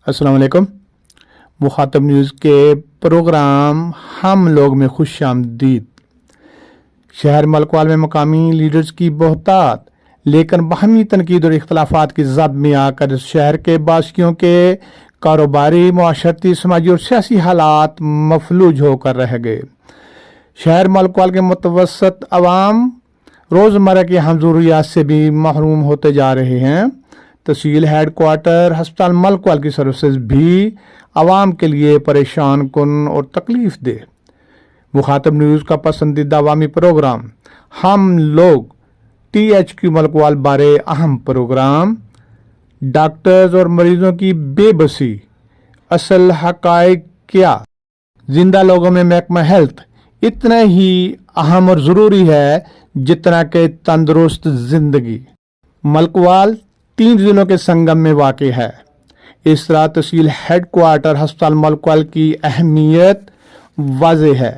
अस्सलाम वालेकुम। मुखातब न्यूज़ के प्रोग्राम हम लोग में खुश आमदीद। शहर मलकवाल में मकामी लीडर्स की बहुतात लेकिन बाहमी तनकीद और इख्तलाफात की जद में आकर शहर के बासियों के कारोबारी, मुआशरती, समाजी और सियासी हालात मफलूज होकर रह गए। शहर मलकवाल के मुतवसत अवाम रोज़मर्रा की हम ज़रूरियात से भी महरूम होते जा रहे हैं। तहसील हेड क्वार्टर हस्पताल मलकवाल की सर्विसेज भी आवाम के लिए परेशान कुन और तकलीफ दे। मुखातब न्यूज़ का पसंदीदा अवामी प्रोग्राम हम लोग THQ मलकवाल बारे अहम प्रोग्राम, डॉक्टर्स और मरीजों की बेबसी, असल हकायक क्या, जिंदा लोगों में महकमा हेल्थ इतना ही अहम और ज़रूरी है जितना कि तंदुरुस्त जिंदगी। मलकवाल 3 जिलों के संगम में वाक़ है। इस तरह तहसील हेड क्वार्टर हस्पताल मलकवाल की अहमियत वाज़ेह है।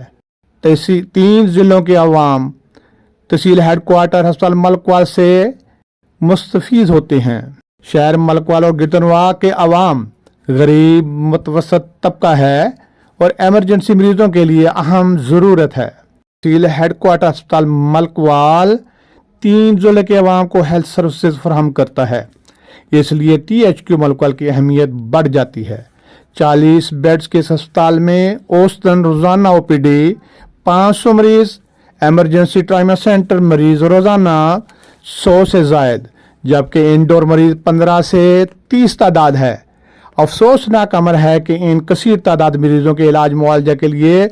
3 जिलों के अवाम तहसील हेड क्वार्टर हस्पताल मलकवाल से मुस्तफ़ीद होते हैं। शहर मलकवाल और गिरदनवा के अवाम गरीब मुतवसत तबका है और एमरजेंसी मरीजों के लिए अहम ज़रूरत है। तहसील हेड क्वार्टर हस्पताल मलकवाल 3 जिले के अवाम को हेल्थ सर्विसेज फराहम करता है, इसलिए THQ मलकवाल की अहमियत बढ़ जाती है। 40 बेड्स के इस अस्पताल में औसतन रोज़ाना OPD 500 मरीज, एमरजेंसी ट्रामा सेंटर मरीज रोज़ाना 100 से ज़ायद, जबकि इंडोर मरीज 15 से 30 तादाद है। अफसोसनाक अमर है कि इन कसीर तादाद मरीजों के इलाज मुआवजा के लिए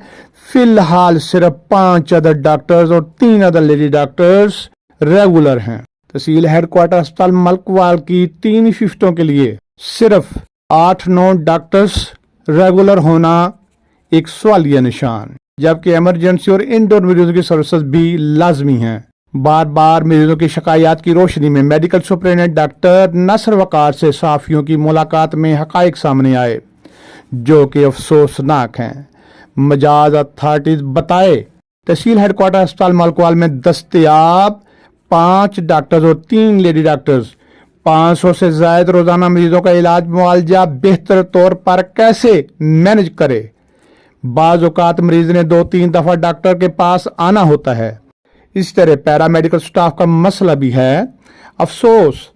फ़िलहाल सिर्फ 5 अदर डॉक्टर्स और 3 अदर लेडी डॉक्टर्स रेगुलर हैं। तहसील हेड क्वार्टर अस्पताल मलकवाल की 3 शिफ्टों के लिए सिर्फ 8-9 डॉक्टर्स रेगुलर होना एक सवालिया निशान, जबकि इमरजेंसी और इंडोर मरीजों की सर्विसेज भी लाजमी हैं। बार बार मरीजों की शिकायत की रोशनी में मेडिकल सुपरिटेंडेंट डॉक्टर नसर वकार से सहाफ़ियों की मुलाकात में हकायक सामने आए जो कि अफसोसनाक हैं। मजाज अथॉरिटीज बताए तहसील हेड क्वार्टर अस्पताल मलकवाल में दस्तयाब 5 डॉक्टर्स और 3 लेडी डॉक्टर्स 500 से ज्यादा रोजाना मरीजों का इलाज मुआवजा बेहतर तौर पर कैसे मैनेज करे। बाज़ औक़ात मरीज ने 2-3 दफा डॉक्टर के पास आना होता है। इस तरह पैरामेडिकल स्टाफ का मसला भी है। अफसोस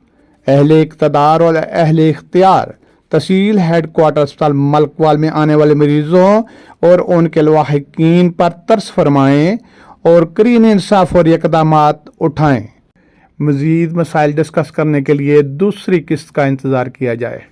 अहले इक़्तिदार और अहले इख्तियार तहसील हेड क्वार्टर अस्पताल मलकवाल में आने वाले मरीजों और उनके लवाहिकीन पर तरस फरमाएं और करीन इंसाफ और इक़दामात उठाएं। मज़ीद मसाइल डिस्कस करने के लिए दूसरी किस्त का इंतज़ार किया जाए।